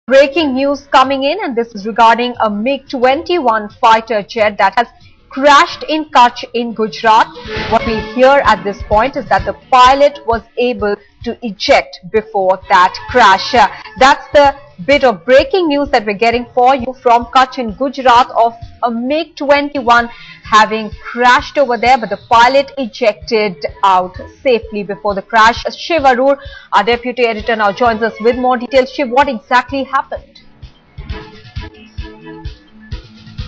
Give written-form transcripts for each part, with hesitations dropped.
Breaking news coming in, and this is regarding a MiG-21 fighter jet that has crashed in Kutch in Gujarat. What we hear at this point is that the pilot was able to eject before that crash. That's the bit of breaking news that we're getting for you from Kutch in Gujarat of a MiG-21 having crashed over there, but the pilot ejected out safely before the crash. Shiv Arur, our deputy editor, now joins us with more details. Shiv, what exactly happened?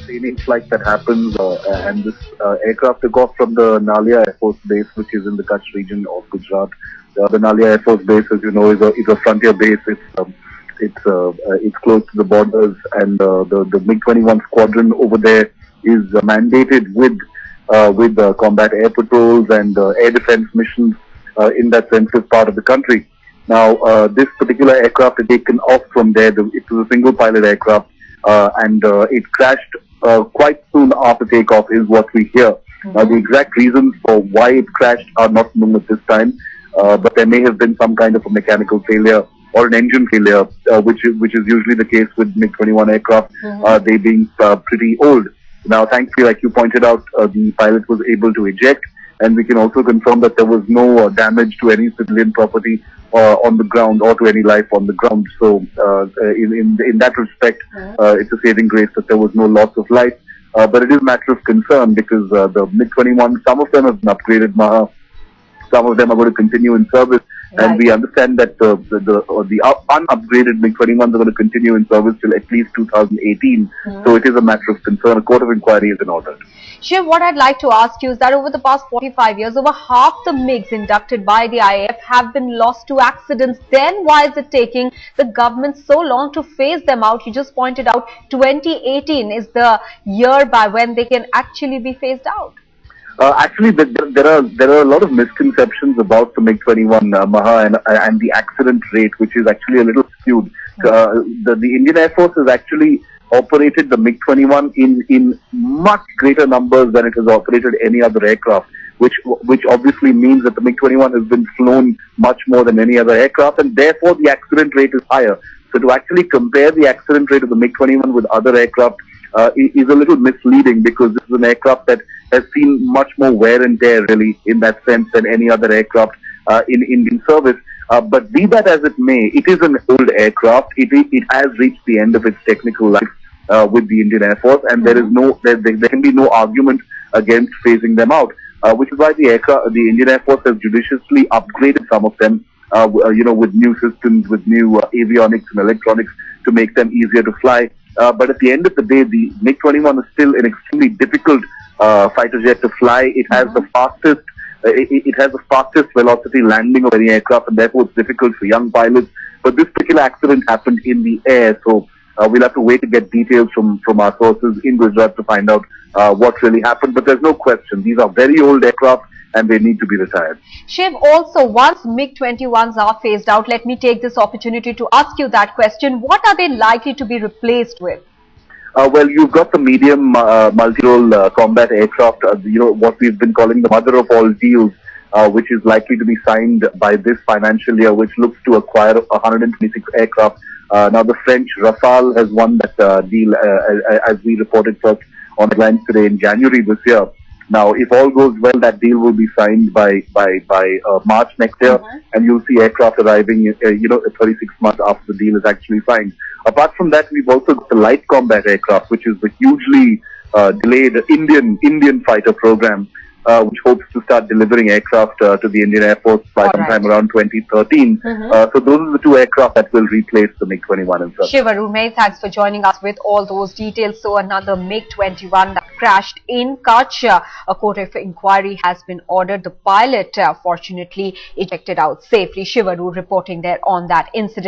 Any flight that happens and this aircraft took off from the Nalia Air Force Base, which is in the Kutch region of Gujarat. The Nalia Air Force Base, as you know, is a frontier base. It's close to the borders, and the MiG-21 squadron over there is mandated with combat air patrols and air defense missions in that sensitive part of the country. Now, this particular aircraft is taken off from there. It was a single pilot aircraft, and it crashed quite soon after takeoff, is what we hear. The exact reasons for why it crashed are not known at this time, but there may have been some kind of a mechanical failure or an engine failure, which is usually the case with MiG-21 aircraft, they being pretty old. Now, thankfully, like you pointed out, the pilot was able to eject, and we can also confirm that there was no damage to any civilian property on the ground or to any life on the ground. So, in that respect, it's a saving grace that there was no loss of life. But it is a matter of concern because the MiG-21, some of them have been upgraded, some of them are going to continue in service. Right. And we understand that the unupgraded MiG-21s are going to continue in service till at least 2018. So it is a matter of concern. A court of inquiry is in order. Shiv, what I'd like to ask you is that over the past 45 years, over half the MiGs inducted by the IAF have been lost to accidents. Then why is it taking the government so long to phase them out? You just pointed out 2018 is the year by when they can actually be phased out. Actually, there are a lot of misconceptions about the MiG-21 Maha and the accident rate, which is actually a little skewed. The Indian Air Force has actually operated the MiG-21 in much greater numbers than it has operated any other aircraft, which obviously means that the MiG-21 has been flown much more than any other aircraft, and therefore the accident rate is higher. So to actually compare the accident rate of the MiG-21 with other aircraft is a little misleading, because this is an aircraft that has seen much more wear and tear, really, in that sense, than any other aircraft in Indian service. But be that as it may, it is an old aircraft. It has reached the end of its technical life with the Indian Air Force, and there can be no argument against phasing them out, which is why the Indian Air Force has judiciously upgraded some of them, with new systems, with new avionics and electronics to make them easier to fly. But at the end of the day, the MiG-21 is still an extremely difficult fighter jet to fly. It has the fastest. It has the fastest velocity landing of any aircraft, and therefore it's difficult for young pilots. But this particular accident happened in the air, so we'll have to wait to get details from our sources in Gujarat to find out what really happened. But there's no question, these are very old aircraft, and they need to be retired. Shiv, also, once MiG-21s are phased out, let me take this opportunity to ask you that question. What are they likely to be replaced with? Well, you've got the medium multi-role combat aircraft, what we've been calling the mother of all deals, which is likely to be signed by this financial year, which looks to acquire 126 aircraft. Now, the French Rafale has won that deal, as we reported first on headlines today in January this year. Now, if all goes well, that deal will be signed by March next year, and you'll see aircraft arriving, 36 months after the deal is actually signed. Apart from that, we've also got the light combat aircraft, which is the hugely delayed Indian fighter program, which hopes to start delivering aircraft to the Indian Air Force by sometime around 2013. So those are the two aircraft that will replace the MiG-21. Shiv Arur, many thanks for joining us with all those details. So another MiG-21 that crashed in Kutch. A court of inquiry has been ordered. The pilot, fortunately, ejected out safely. Shiv Arur reporting there on that incident.